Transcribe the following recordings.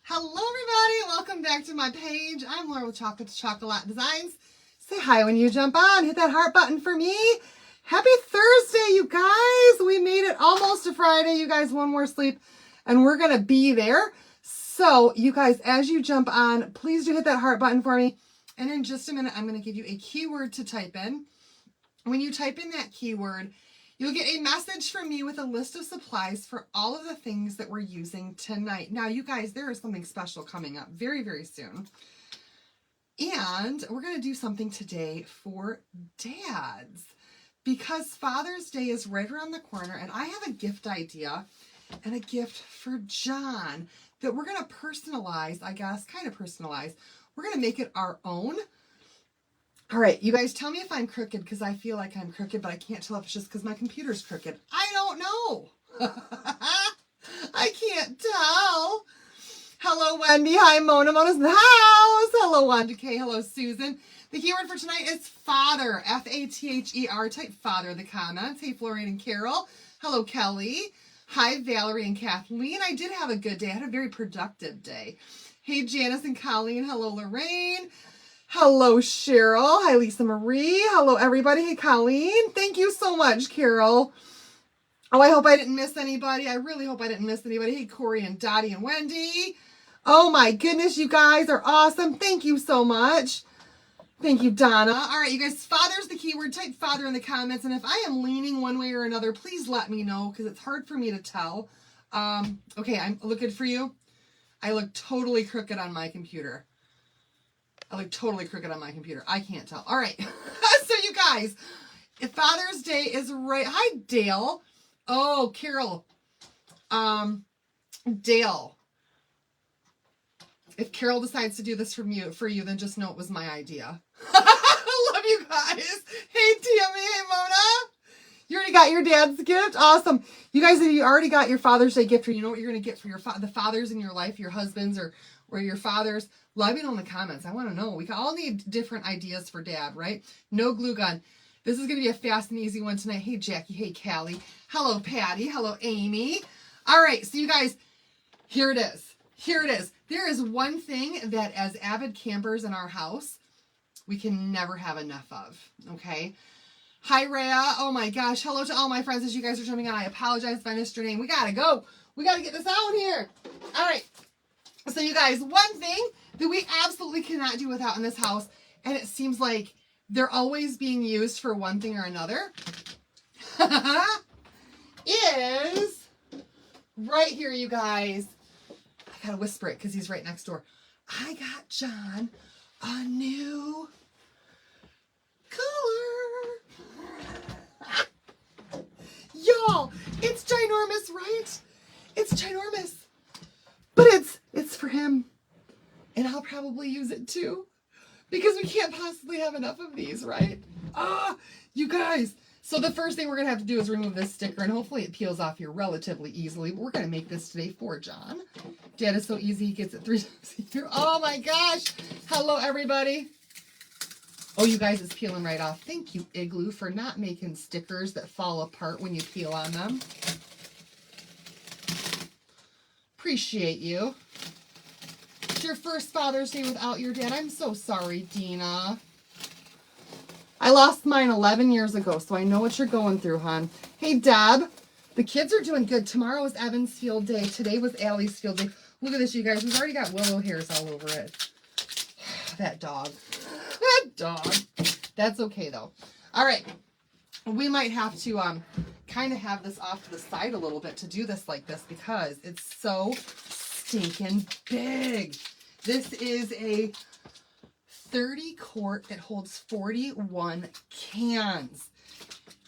Hello everybody, welcome back to my page. I'm Laura with Chocolate to Chocolate Designs. Say hi when you jump on, hit that heart button for me. Happy Thursday, you guys. We made it almost to Friday. You guys, one more sleep and we're gonna be there. So you guys, as you jump on, please do hit that heart button for me. And in just a minute, I'm gonna give you a keyword to type in. When you type in that keyword, you'll get a message from me with a list of supplies for all of the things that we're using tonight. Now, you guys, there is something special coming up very, very soon. And we're going to do something today for dads because Father's Day is right around the corner. And I have a gift idea and a gift for John that we're going to personalize, I guess, kind of personalize. We're going to make it our own. All right, you guys tell me if I'm crooked because I feel like I'm crooked, but I can't tell if it's just because my computer's crooked. I don't know. I can't tell. Hello, Wendy. Hi, Mona. Mona's in the house. Hello, Wanda K. Hello, Susan. The keyword for tonight is father. F-A-T-H-E-R. Type father in the comments. Hey, Florian and Carol. Hello, Kelly. Hi, Valerie and Kathleen. I did have a good day. I had a very productive day. Hey, Janice and Colleen. Hello, Lorraine. Hello, Cheryl. Hi, Lisa Marie. Hello, everybody. Hey, Colleen. Thank you so much, Carol. Oh, I hope I didn't miss anybody. I really hope I didn't miss anybody. Hey, Corey and Dottie and Wendy. Oh, my goodness. You guys are awesome. Thank you so much. Thank you, Donna. All right, you guys, father's the keyword. Type father in the comments. And if I am leaning one way or another, please let me know because it's hard for me to tell. Okay, I'm looking for you. I look totally crooked on my computer. I look totally crooked on my computer. I can't tell. All right. So you guys, if Father's Day is right. Hi, Dale. Oh, Carol. Dale. If Carol decides to do this for you, then just know it was my idea. I love you guys. Hey, Tammy. Hey, Mona. You already got your dad's gift? Awesome. You guys, if you already got your Father's Day gift, or you know what you're going to get for your the fathers in your life, your husbands or your fathers, let me know in the comments. I want to know. We all need different ideas for dad, right? No glue gun. This is going to be a fast and easy one tonight. Hey, Jackie. Hey, Callie. Hello, Patty. Hello, Amy. All right. So you guys, here it is. Here it is. There is one thing that as avid campers in our house, we can never have enough of. Okay. Hi, Rhea. Oh my gosh. Hello to all my friends as you guys are jumping on. I apologize if I missed your name. We got to go. We got to get this out here. All right. So you guys, one thing that we absolutely cannot do without in this house, and it seems like they're always being used for one thing or another, is right here, you guys. I got to whisper it because he's right next door. I got John a new cooler. Y'all, it's ginormous, right? It's ginormous. But it's for him. And I'll probably use it too. Because we can't possibly have enough of these, right? You guys. So the first thing we're going to have to do is remove this sticker. And hopefully it peels off here relatively easily. But we're going to make this today for John. Dad is so easy. He gets it 3 times a year. Oh my gosh. Hello, everybody. Oh, you guys, it's peeling right off. Thank you, Igloo, for not making stickers that fall apart when you peel on them. Appreciate you. It's your first Father's Day without your dad. I'm so sorry, Dina. I lost mine 11 years ago, so I know what you're going through, hon. Hey, Deb. The kids are doing good. Tomorrow is Evan's field day. Today was Allie's field day. Look at this, you guys. We've already got willow hairs all over it. That dog. That dog. That's okay, though. All right. We might have to kind of have this off to the side a little bit to do this like this because it's so stinking big. This is a 30 quart. It holds 41 cans.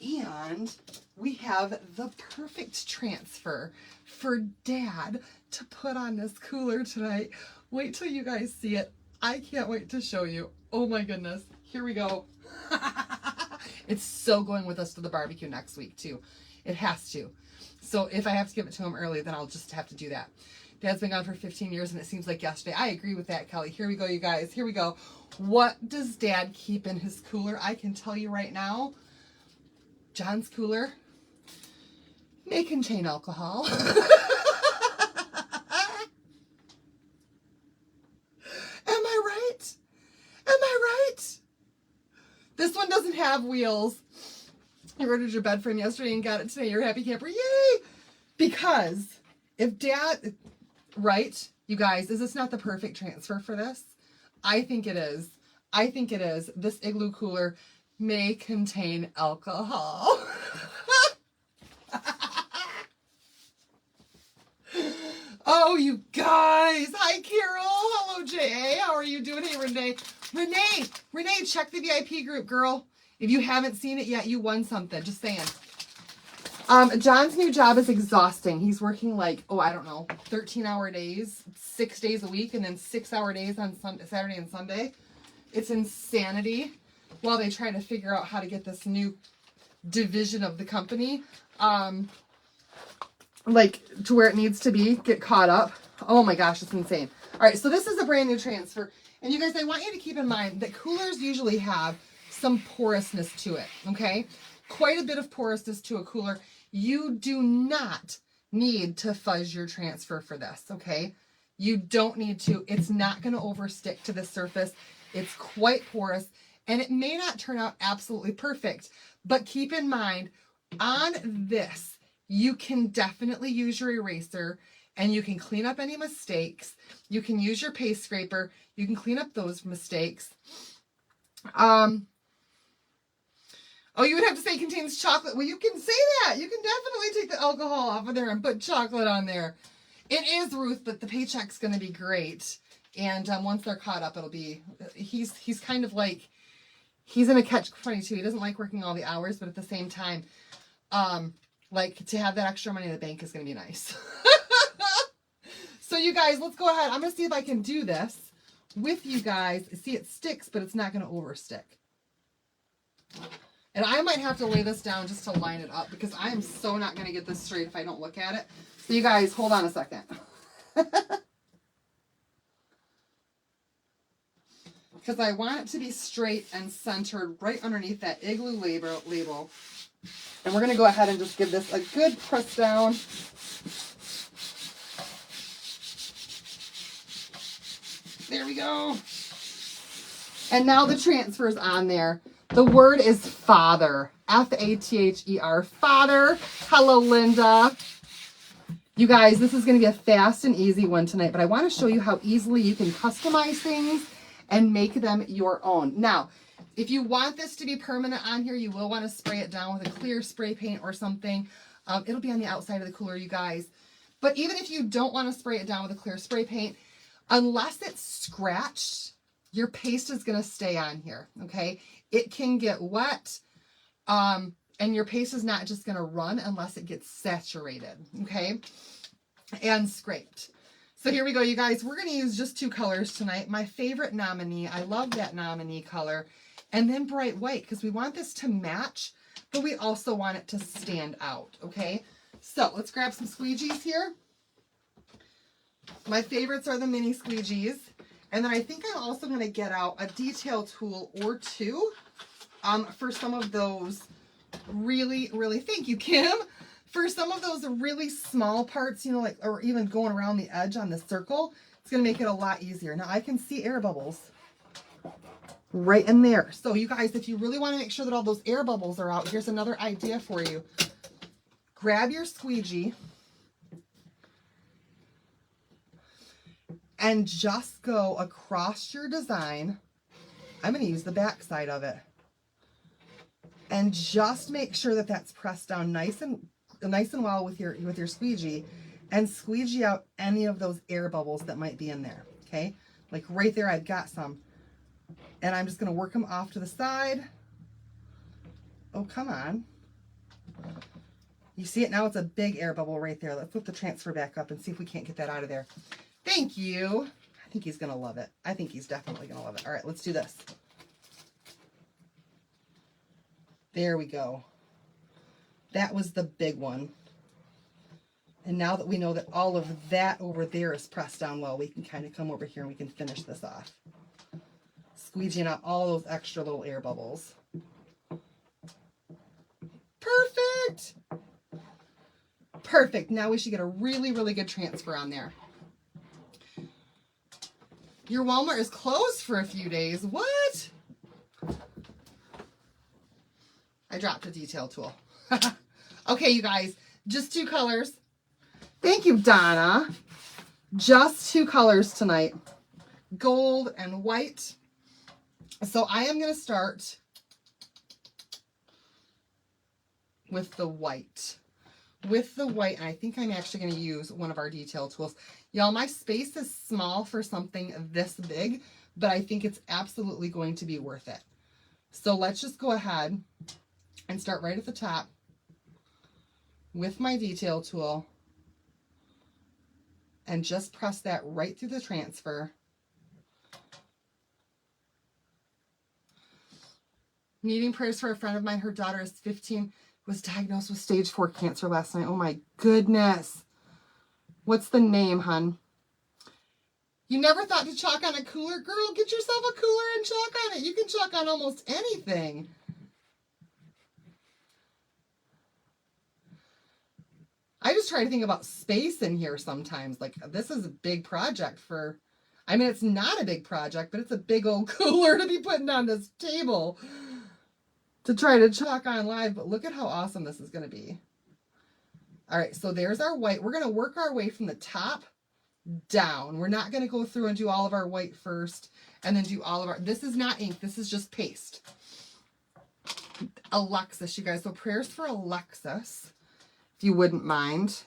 And we have the perfect transfer for Dad to put on this cooler tonight. Wait till you guys see it. I can't wait to show you. Oh my goodness. Here we go. It's so going with us to the barbecue next week too. It has to. So if I have to give it to him early, then I'll just have to do that. Dad's been gone for 15 years and it seems like yesterday. I agree with that, Kelly. Here we go, you guys. Here we go. What does Dad keep in his cooler? I can tell you right now, John's cooler may contain alcohol. have wheels. You ordered your bed frame yesterday and got it today. You're a happy camper. Yay! Because if Dad, right, you guys, is this not the perfect transfer for this? I think it is. I think it is. This Igloo cooler may contain alcohol. Oh, you guys. Hi, Carol. Hello, J.A. How are you doing? Hey, Renee. Renee, check the VIP group, girl. If you haven't seen it yet, you won something. Just saying. John's new job is exhausting. He's working like, I don't know, 13-hour days, 6 days a week, and then 6-hour days on Saturday and Sunday. It's insanity while they try to figure out how to get this new division of the company, like to where it needs to be, get caught up. Oh my gosh, it's insane. All right, so this is a brand new transfer. And you guys, I want you to keep in mind that coolers usually have some porousness to it, okay? Quite a bit of porousness to a cooler. You do not need to fuzz your transfer for this, okay? You don't need to. It's not going to overstick to the surface. It's quite porous, and it may not turn out absolutely perfect, but keep in mind, on this, you can definitely use your eraser, and you can clean up any mistakes. You can use your paste scraper. You can clean up those mistakes. Oh, you would have to say it contains chocolate. Well, you can say that. You can definitely take the alcohol off of there and put chocolate on there. It is, Ruth, but the paycheck's going to be great. And once they're caught up, it'll be, he's kind of like, he's in a catch-22. He doesn't like working all the hours, but at the same time, like to have that extra money in the bank is going to be nice. So you guys, let's go ahead. I'm going to see if I can do this with you guys. See, it sticks, but it's not going to overstick. And I might have to lay this down just to line it up because I am so not going to get this straight if I don't look at it. So you guys, hold on a second. Because I want it to be straight and centered right underneath that Igloo label. And we're going to go ahead and just give this a good press down. There we go. And now the transfer is on there. The word is father. F-A-T-H-E-R. Father. Hello, Linda. You guys, this is going to be a fast and easy one tonight, but I want to show you how easily you can customize things and make them your own. Now, if you want this to be permanent on here, you will want to spray it down with a clear spray paint or something. It'll be on the outside of the cooler, you guys. But even if you don't want to spray it down with a clear spray paint, unless it's scratched, your paste is going to stay on here, okay? It can get wet, and your paste is not just going to run unless it gets saturated, okay? And scraped. So here we go, you guys. We're going to use just 2 colors tonight. My favorite Nominee. I love that Nominee color. And then bright white, because we want this to match, but we also want it to stand out, okay? So let's grab some squeegees here. My favorites are the mini squeegees. And then I think I'm also going to get out a detail tool or 2 for some of those really, thank you, Kim, for some of those really small parts, you know, like, or even going around the edge on the circle. It's going to make it a lot easier. Now I can see air bubbles right in there. So you guys, if you really want to make sure that all those air bubbles are out, here's another idea for you. Grab your squeegee and just go across your design. I'm going to use the back side of it. And just make sure that that's pressed down nice and well with your squeegee, and squeegee out any of those air bubbles that might be in there, okay? Like right there, I've got some. And I'm just going to work them off to the side. Oh, come on. You see it now? It's a big air bubble right there. Let's flip the transfer back up and see if we can't get that out of there. Thank you. I think he's going to love it. I think he's definitely going to love it. All right, let's do this. There we go. That was the big one. And now that we know that all of that over there is pressed down well, we can kind of come over here and we can finish this off. Squeegeeing out all those extra little air bubbles. Perfect. Perfect. Now we should get a really, really good transfer on there. Your Walmart is closed for a few days. What? I dropped a detail tool. Okay, you guys, just 2 colors. Thank you, Donna. Just 2 colors tonight, gold and white. So I am going to start with the white. And I think I'm actually going to use one of our detail tools. Y'all, my space is small for something this big, but I think it's absolutely going to be worth it. So let's just go ahead and start right at the top with my detail tool and just press that right through the transfer. Needing prayers for a friend of mine. Her daughter is 15, was diagnosed with stage 4 cancer last night. Oh my goodness. What's the name, hun? You never thought to chalk on a cooler? Girl, get yourself a cooler and chalk on it. You can chalk on almost anything. I just try to think about space in here sometimes. Like, this is a big project for, I mean, it's not a big project, but it's a big old cooler to be putting on this table to try to chalk on live. But look at how awesome this is going to be. All right, so there's our white. We're going to work our way from the top down. We're not going to go through and do all of our white first and then do all of our, this is not ink. This is just paste. Alexis, you guys. So prayers for Alexis, if you wouldn't mind.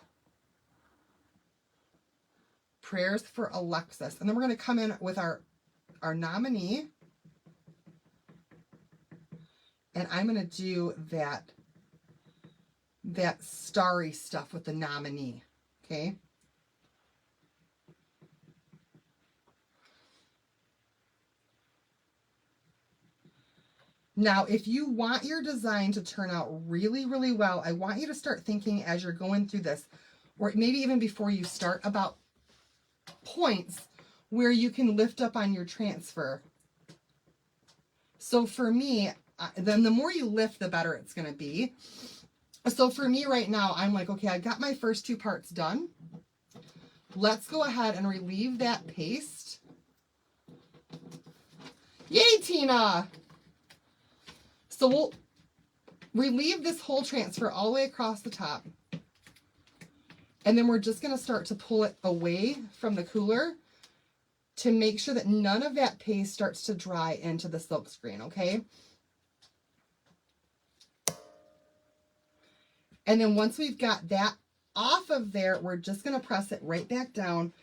Prayers for Alexis. And then we're going to come in with our nominee. And I'm going to do that starry stuff with the nominee. Okay. Now, if you want your design to turn out really, really well, I want you to start thinking as you're going through this, or maybe even before you start, about points where you can lift up on your transfer. So for me, then the more you lift, the better it's going to be. So for me right now, I'm like, okay, I got my first 2 parts done. Let's go ahead and relieve that paste. Yay, Tina! So we'll relieve this whole transfer all the way across the top. And then we're just going to start to pull it away from the cooler to make sure that none of that paste starts to dry into the silk screen, okay? And then once we've got that off of there, we're just going to press it right back down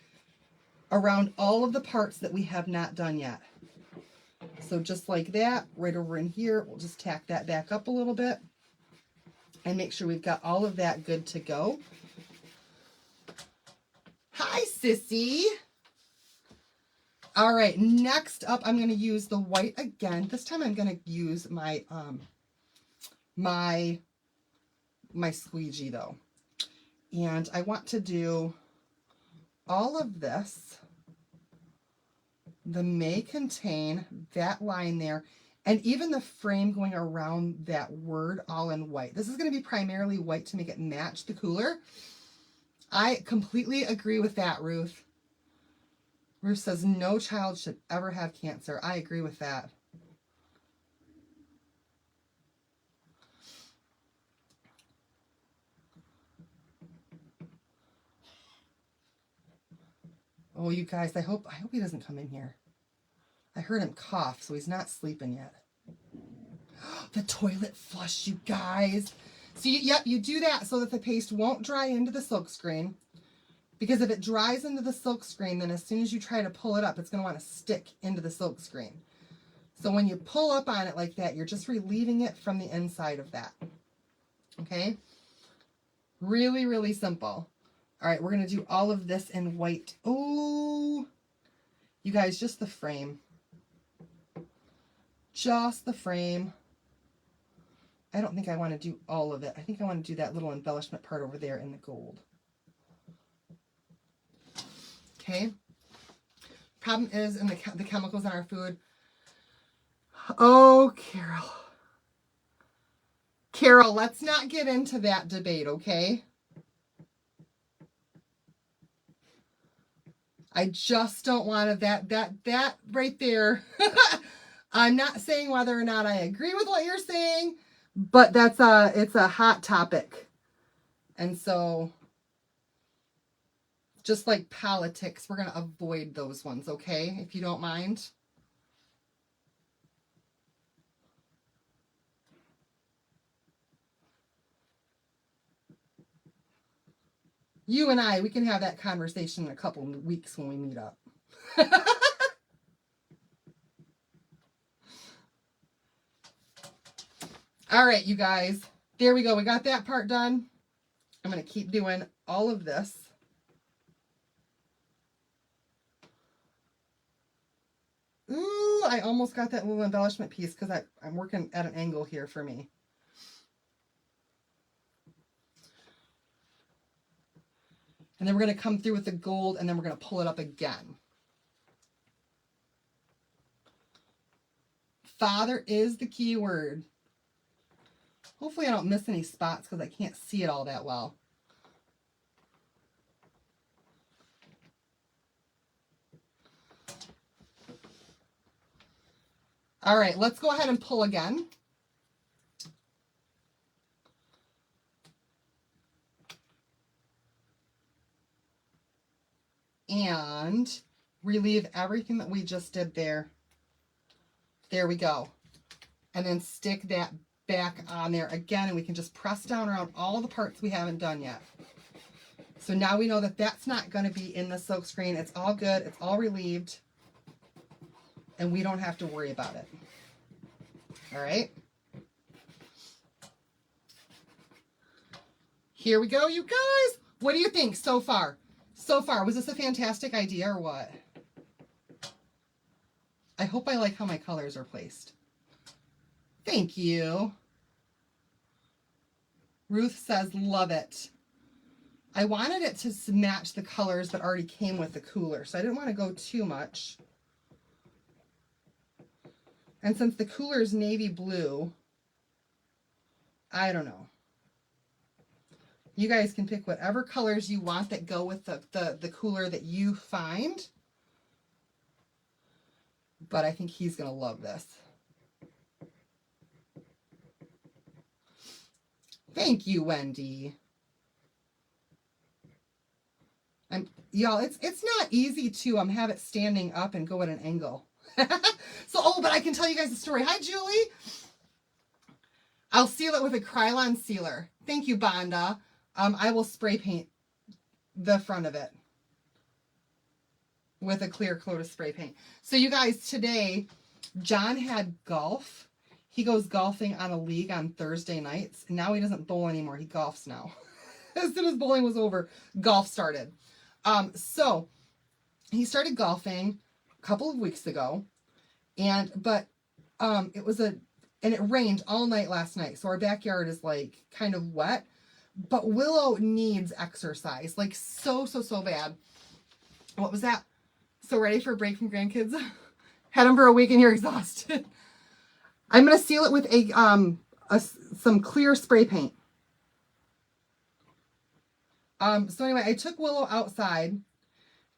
around all of the parts that we have not done yet. So just like that, right over in here, we'll just tack that back up a little bit and make sure we've got all of that good to go. Hi, Sissy. All right, next up, I'm going to use the white again. This time I'm going to use my my squeegee though. And I want to do all of this. The may contain, that line there, and even the frame going around that word all in white. This is going to be primarily white to make it match the cooler. I completely agree with that, Ruth. Ruth says no child should ever have cancer. I agree with that. Oh, you guys, I hope he doesn't come in here. I heard him cough, so he's not sleeping yet. The toilet flush, you guys. So, yep, you do that so that the paste won't dry into the silk screen. Because if it dries into the silk screen, then as soon as you try to pull it up, it's going to want to stick into the silk screen. So when you pull up on it like that, you're just relieving it from the inside of that. Okay? Really, really simple. All right, we're going to do all of this in white. Oh, you guys, just the frame. Just the frame. I don't think I want to do all of it. I think I want to do that little embellishment part over there in the gold. Okay. Problem is in the chemicals in our food. Oh, Carol. Carol, let's not get into that debate, okay? I just don't want to, that right there. I'm not saying whether or not I agree with what you're saying, but it's a hot topic. And so just like politics, we're going to avoid those ones, okay? If you don't mind. You and I, we can have that conversation in a couple of weeks when we meet up. All right, you guys. There we go. We got that part done. I'm going to keep doing all of this. Ooh, I almost got that little embellishment piece because I'm working at an angle here for me. And then we're going to come through with the gold, and then we're going to pull it up again. Father is the key word. Hopefully I don't miss any spots because I can't see it all that well. All right, let's go ahead and pull again. And relieve everything that we just did there. There we go. And then stick that back on there again, and we can just press down around all the parts we haven't done yet. So now we know that that's not going to be in the silk screen. It's all good. It's all relieved. And we don't have to worry about it. All right. Here we go, you guys. What do you think so far? So far, was this a fantastic idea or what? I hope I like how my colors are placed. Thank you. Ruth says, love it. I wanted it to match the colors that already came with the cooler, so I didn't want to go too much. And since the cooler is navy blue, I don't know. You guys can pick whatever colors you want that go with the cooler that you find. But I think he's going to love this. Thank you, Wendy. Y'all, it's not easy to have it standing up and go at an angle. So, but I can tell you guys a story. Hi, Julie. I'll seal it with a Krylon sealer. Thank you, Bonda. I will spray paint the front of it with a clear coat of spray paint. So you guys, today, John had golf. He goes golfing on a league on Thursday nights. And now he doesn't bowl anymore. He golfs now. As soon as bowling was over, golf started. So he started golfing a couple of weeks ago. And it rained all night last night. So our backyard is like kind of wet. But Willow needs exercise. Like so bad. What was that? So ready for a break from grandkids? Had them for a week and you're exhausted. I'm going to seal it with some clear spray paint. So anyway, I took Willow outside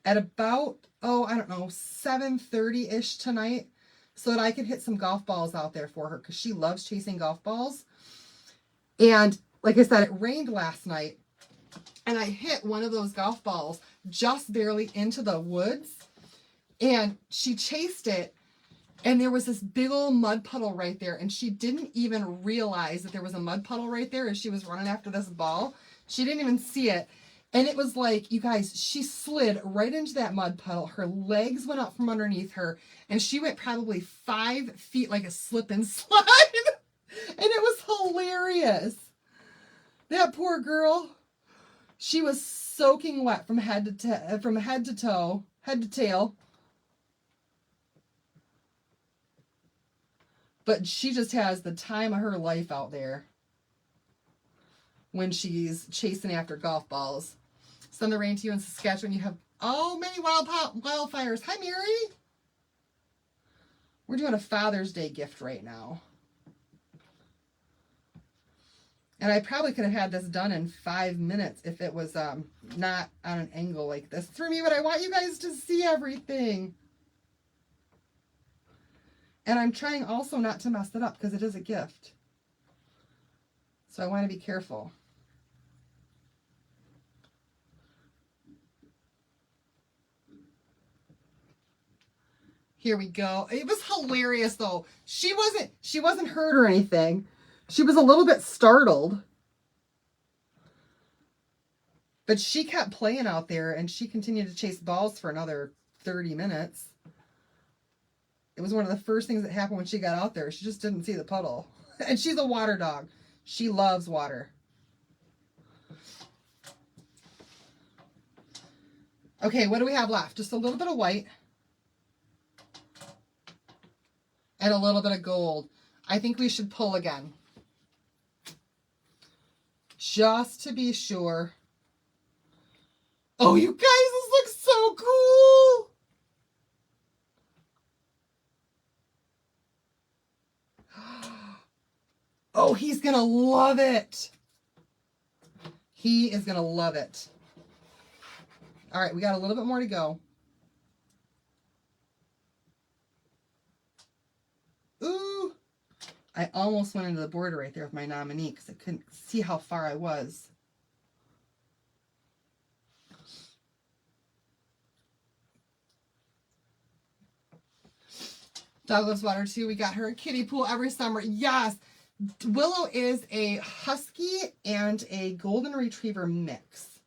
at about, I don't know, 7:30-ish tonight so that I could hit some golf balls out there for her because she loves chasing golf balls. And like I said, it rained last night and I hit one of those golf balls just barely into the woods and she chased it. And there was this big old mud puddle right there. And she didn't even realize that there was a mud puddle right there as she was running after this ball. She didn't even see it. And it was like, you guys, she slid right into that mud puddle. Her legs went up from underneath her. And she went probably 5 feet like a slip and slide. And it was hilarious. That poor girl. She was soaking wet from head to tail. But she just has the time of her life out there when she's chasing after golf balls. Send the rain to you in Saskatchewan. You have many wildfires. Hi, Mary. We're doing a Father's Day gift right now. And I probably could have had this done in 5 minutes if it was not on an angle like this for me, but I want you guys to see everything. And I'm trying also not to mess it up because it is a gift. So I want to be careful. Here we go. It was hilarious though. She wasn't hurt or anything. She was a little bit startled. But she kept playing out there and she continued to chase balls for another 30 minutes. It was one of the first things that happened when she got out there. She just didn't see the puddle. And she's a water dog. She loves water. Okay, what do we have left? Just a little bit of white. And a little bit of gold. I think we should pull again. Just to be sure. Oh, you guys, this looks so cool. Oh, he's going to love it. He is going to love it. All right, we got a little bit more to go. Ooh. I almost went into the border right there with my nominee because I couldn't see how far I was. Dog loves water too. We got her a kiddie pool every summer. Yes. Willow is a husky and a golden retriever mix.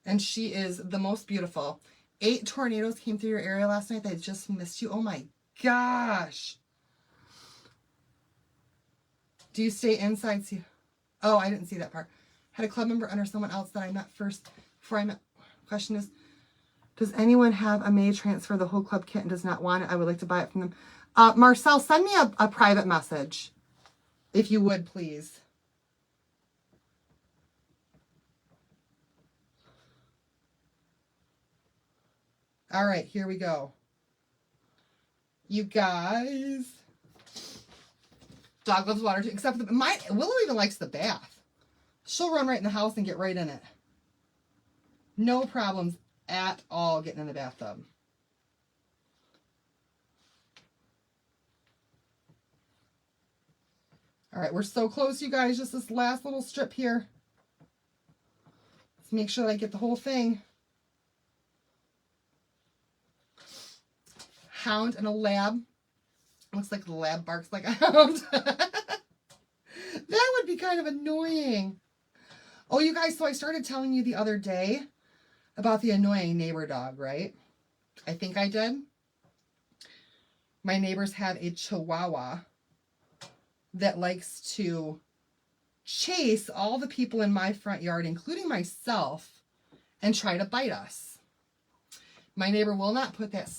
And she is the most beautiful. 8 tornadoes came through your area last night. They just missed you. Oh my gosh. Do you stay inside? See? Oh, I didn't see that part. Had a club member under someone else that I met first before I met. Question is, does anyone have a May transfer the whole club kit and does not want it? I would like to buy it from them. Marcel, send me a private message, if you would, please. All right, here we go. You guys. Dog loves water too, except for Willow even likes the bath. She'll run right in the house and get right in it. No problems at all getting in the bathtub. All right, we're so close, you guys. Just this last little strip here. Let's make sure that I get the whole thing. Hound and a lab. Looks like the lab barks like a hound. That would be kind of annoying. Oh, you guys, so I started telling you the other day about the annoying neighbor dog, right? I think I did. My neighbors have a Chihuahua that likes to chase all the people in my front yard, including myself, and try to bite us. My neighbor will not put that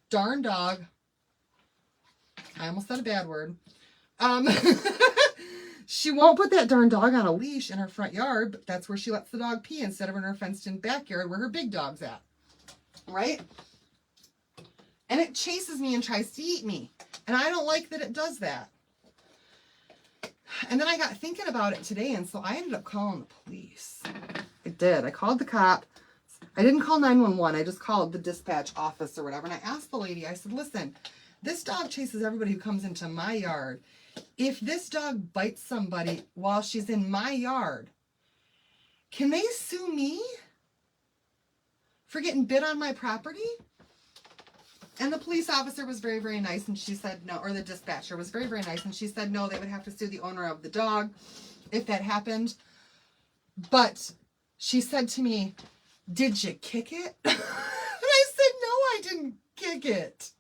darn dog, I almost said a bad word, she won't put that darn dog on a leash in her front yard, but that's where she lets the dog pee instead of in her fenced-in backyard where her big dog's at, right? And it chases me and tries to eat me, and I don't like that it does that. And then I got thinking about it today, and so I ended up calling the police. I did. I called the cop. I didn't call 911. I just called the dispatch office or whatever, and I asked the lady, I said, listen, this dog chases everybody who comes into my yard. If this dog bites somebody while she's in my yard, can they sue me for getting bit on my property? And the police officer was very, very nice, and she said no, or the dispatcher was very, very nice, and she said no, they would have to sue the owner of the dog if that happened. But she said to me, did you kick it? And I said, no, I didn't kick it.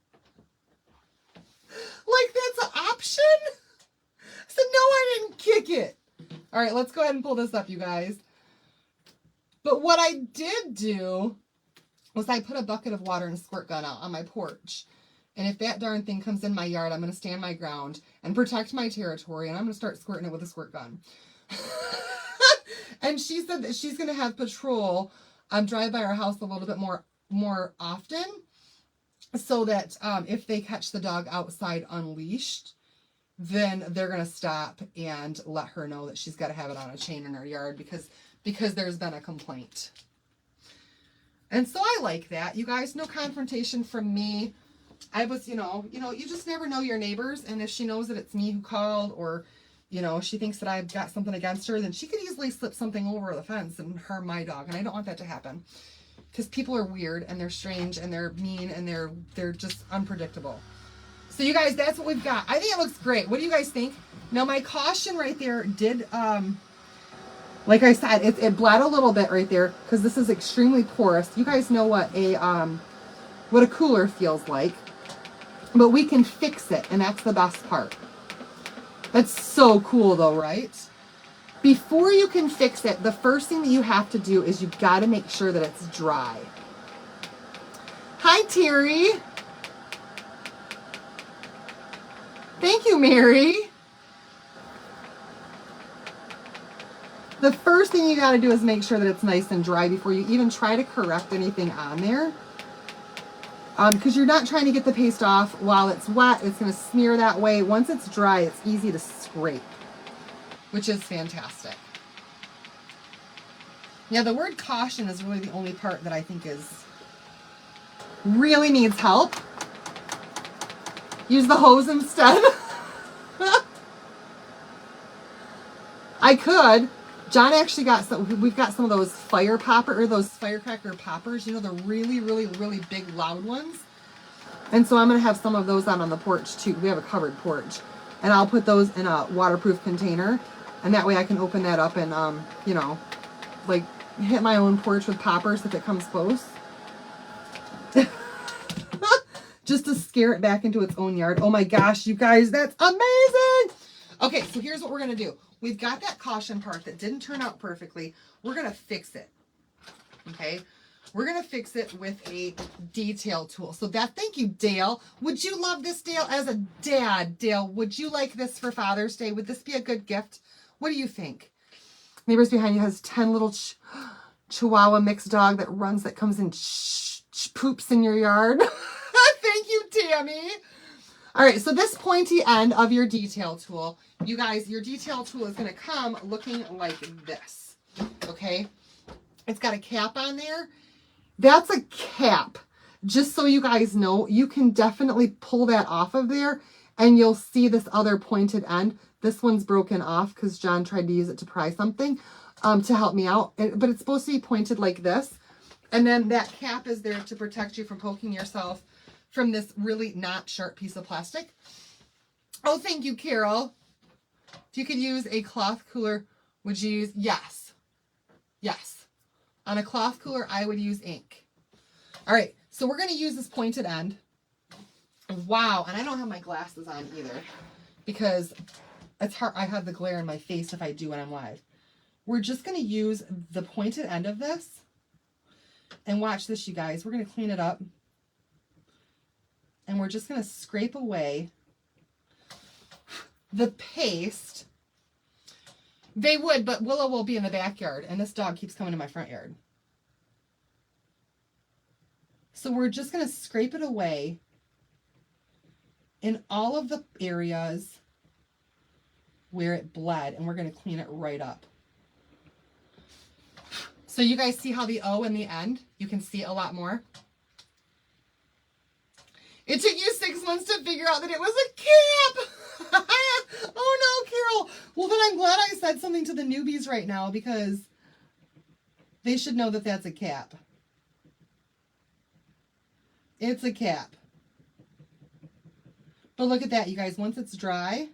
Like, that's an option? I said, no, I didn't kick it. All right, let's go ahead and pull this up, you guys. But what I did do was I put a bucket of water and a squirt gun out on my porch. And if that darn thing comes in my yard, I'm going to stand my ground and protect my territory, and I'm going to start squirting it with a squirt gun. And she said that she's going to have patrol drive by our house a little bit more often, so that if they catch the dog outside unleashed, then they're going to stop and let her know that she's got to have it on a chain in her yard because there's been a complaint. And so I like that. You guys, no confrontation from me. I was, you know, you just never know your neighbors. And if she knows that it's me who called, or, you know, she thinks that I've got something against her, then she could easily slip something over the fence and harm my dog. And I don't want that to happen because people are weird and they're strange and they're mean and they're just unpredictable. So you guys, that's what we've got. I think it looks great. What do you guys think? Now my caution right there did, like I said, it bled a little bit right there because this is extremely porous. You guys know what a cooler feels like, but we can fix it, and that's the best part. That's so cool though, right? Before you can fix it, the first thing that you have to do is you've got to make sure that it's dry. Hi, Terry. Thank you, Mary. The first thing you got to do is make sure that it's nice and dry before you even try to correct anything on there. Because you're not trying to get the paste off while it's wet. It's going to smear that way. Once it's dry, it's easy to scrape, which is fantastic. Yeah, the word caution is really the only part that I think really needs help. Use the hose instead. I could. John actually got some, we've got some of those those firecracker poppers, you know, the really, really, really big loud ones. And so I'm going to have some of those out on the porch too. We have a covered porch. And I'll put those in a waterproof container. And that way I can open that up and, you know, like hit my own porch with poppers if it comes close. Just to scare it back into its own yard. Oh my gosh, you guys, that's amazing. Okay, so here's what we're going to do. We've got that caution part that didn't turn out perfectly. We're going to fix it. Okay? We're going to fix it with a detail tool. So thank you, Dale. Would you love this, Dale? As a dad, Dale, would you like this for Father's Day? Would this be a good gift? What do you think? Neighbors behind you has 10 little Chihuahua mixed dog that comes and poops in your yard. Thank you, Tammy. All right, so this pointy end of your detail tool, you guys, your detail tool is going to come looking like this, okay? It's got a cap on there. That's a cap. Just so you guys know, you can definitely pull that off of there, and you'll see this other pointed end. This one's broken off because John tried to use it to pry something to help me out, but it's supposed to be pointed like this. And then that cap is there to protect you from poking yourself from this really not sharp piece of plastic. Oh, thank you, Carol. If you could use a cloth cooler, would you use? Yes. Yes. On a cloth cooler, I would use ink. All right, so we're going to use this pointed end. Wow, and I don't have my glasses on either because it's hard. I have the glare in my face if I do when I'm live. We're just going to use the pointed end of this. And watch this, you guys. We're going to clean it up. And we're just going to scrape away the paste. They would, but Willow will be in the backyard, and this dog keeps coming to my front yard. So we're just going to scrape it away in all of the areas where it bled, and we're going to clean it right up. So you guys see how the O in the end, you can see a lot more. It took you 6 months to figure out that it was a cap. Oh no, Carol. Well, then I'm glad I said something to the newbies right now because they should know that that's a cap. It's a cap. But look at that, you guys. Once it's dry,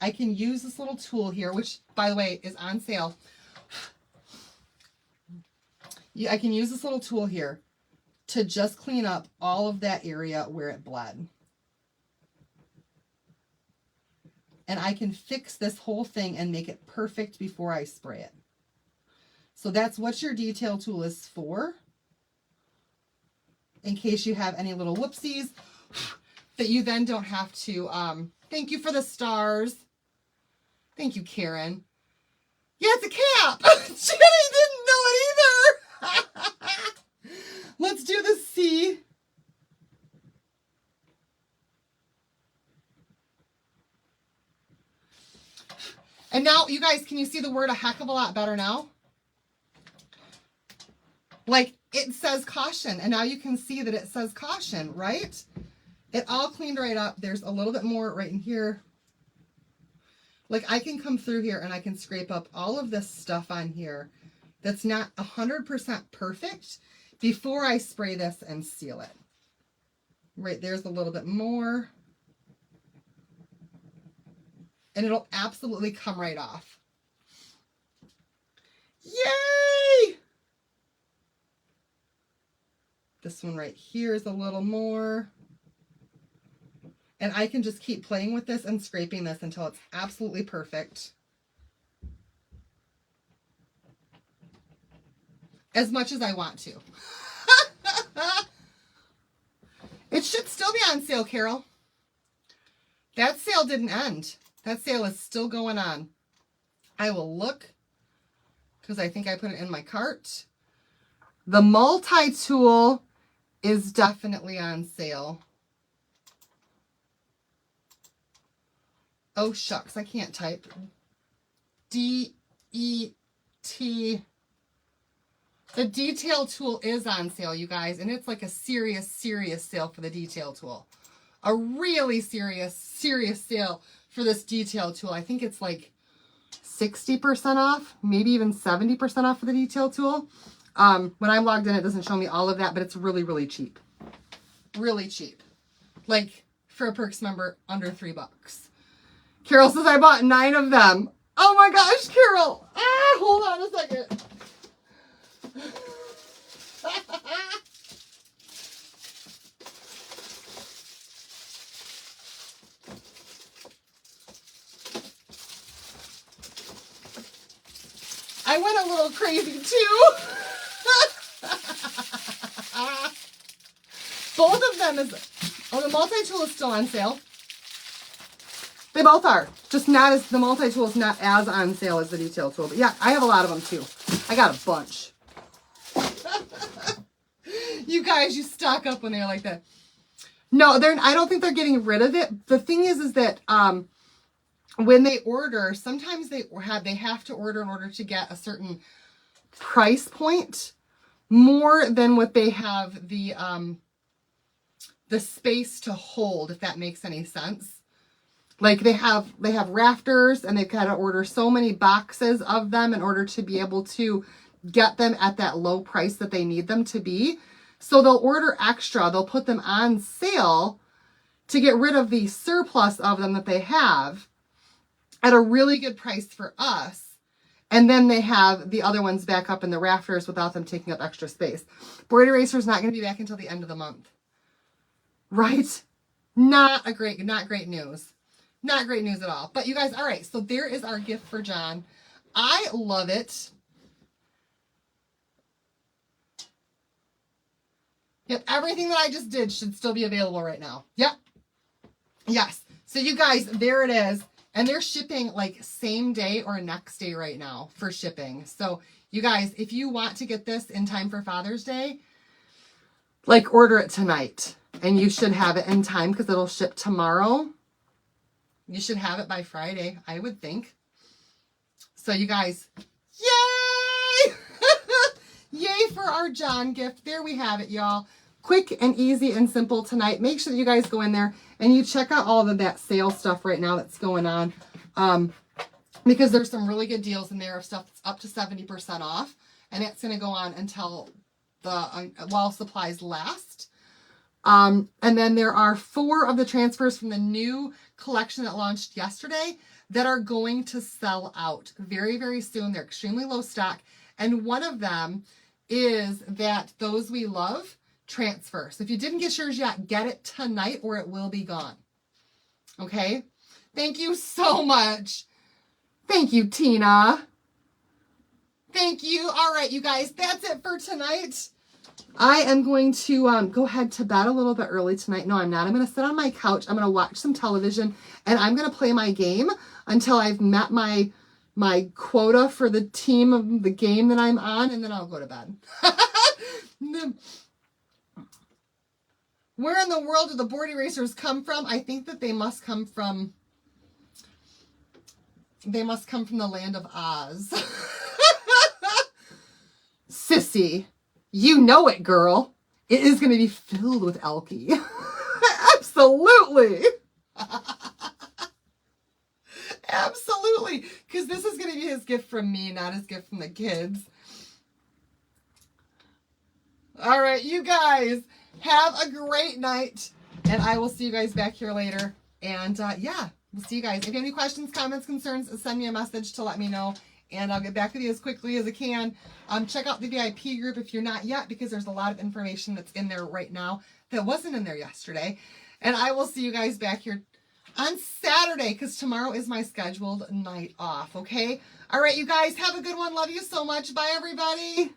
I can use this little tool here, which, by the way, is on sale. I can use this little tool here to just clean up all of that area where it bled. And I can fix this whole thing and make it perfect before I spray it. So that's what your detail tool is for. In case you have any little whoopsies that you then don't have to, thank you for the stars. Thank you, Karen. Yeah, it's a cap. Jenny didn't know it either. Let's do the C. And now, you guys, can you see the word a heck of a lot better now? Like, it says caution, and now you can see that it says caution, right? It all cleaned right up. There's a little bit more right in here. Like I can come through here and I can scrape up all of this stuff on here that's not 100% perfect before I spray this and seal it. Right there's a little bit more. And it'll absolutely come right off. Yay! This one right here is a little more. And I can just keep playing with this and scraping this until it's absolutely perfect. As much as I want to. It should still be on sale, Carol. That sale didn't end. That sale is still going on. I will look because I think I put it in my cart. The multi-tool is definitely on sale. Oh, shucks, I can't type. D-E-T. The detail tool is on sale, you guys, and it's like a serious sale for the detail tool. A really serious sale for this detail tool. I think it's like 60% off, maybe even 70% off for the detail tool. When I'm logged in, it doesn't show me all of that, but it's really, really cheap. Really cheap. Like for a Perks member, under $3. Carol says I bought 9 of them. Oh my gosh, Carol. Hold on a second. I went a little crazy too. Both of them is, the multi-tool is still on sale. They both are, just not as, the multi-tool is not as on sale as the detail tool. But yeah, I have a lot of them too. I got a bunch. You guys, you stock up when they're like that. No, I don't think they're getting rid of it. The thing is that when they order, sometimes they have to order in order to get a certain price point more than what they have the space to hold, if that makes any sense. Like they have rafters and they've got to order so many boxes of them in order to be able to get them at that low price that they need them to be. So they'll order extra. They'll put them on sale to get rid of the surplus of them that they have at a really good price for us. And then they have the other ones back up in the rafters without them taking up extra space. Board Eraser is not going to be back until the end of the month. Right? Not great news. Not great news at all. But you guys, all right. So there is our gift for John. I love it. Yep, everything that I just did should still be available right now. Yep. Yes. So you guys, there it is. And they're shipping like same day or next day right now for shipping. So you guys, if you want to get this in time for Father's Day, like order it tonight. And you should have it in time because it'll ship tomorrow. You should have it by Friday, I would think. So you guys, yay! Yay for our John gift. There we have it, y'all. Quick and easy and simple tonight. Make sure that you guys go in there and you check out all of that sale stuff right now that's going on. Because there's some really good deals in there of stuff that's up to 70% off. And that's going to go on until while supplies last. And then there are 4 of the transfers from the new collection that launched yesterday that are going to sell out very, very soon. They're extremely low stock. And one of them is that Those We Love transfer. So if you didn't get yours yet, get it tonight or it will be gone. Okay? Thank you so much. Thank you, Tina. Thank you. All right, you guys, that's it for tonight. I am going to go ahead to bed a little bit early tonight. No, I'm not. I'm going to sit on my couch. I'm going to watch some television and I'm going to play my game until I've met my quota for the team of the game that I'm on, and then I'll go to bed. Where in the world do the board erasers come from? I think that they must come from the land of Oz. Sissy, you know it, girl. It is going to be filled with Elkie. Absolutely. Absolutely. Because this is going to be his gift from me, not his gift from the kids. All right, you guys, have a great night. And I will see you guys back here later. And yeah, we'll see you guys. If you have any questions, comments, concerns, send me a message to let me know. And I'll get back with you as quickly as I can. Check out the VIP group if you're not yet, because there's a lot of information that's in there right now that wasn't in there yesterday. And I will see you guys back here on Saturday, because tomorrow is my scheduled night off, okay? All right, you guys, have a good one. Love you so much. Bye, everybody.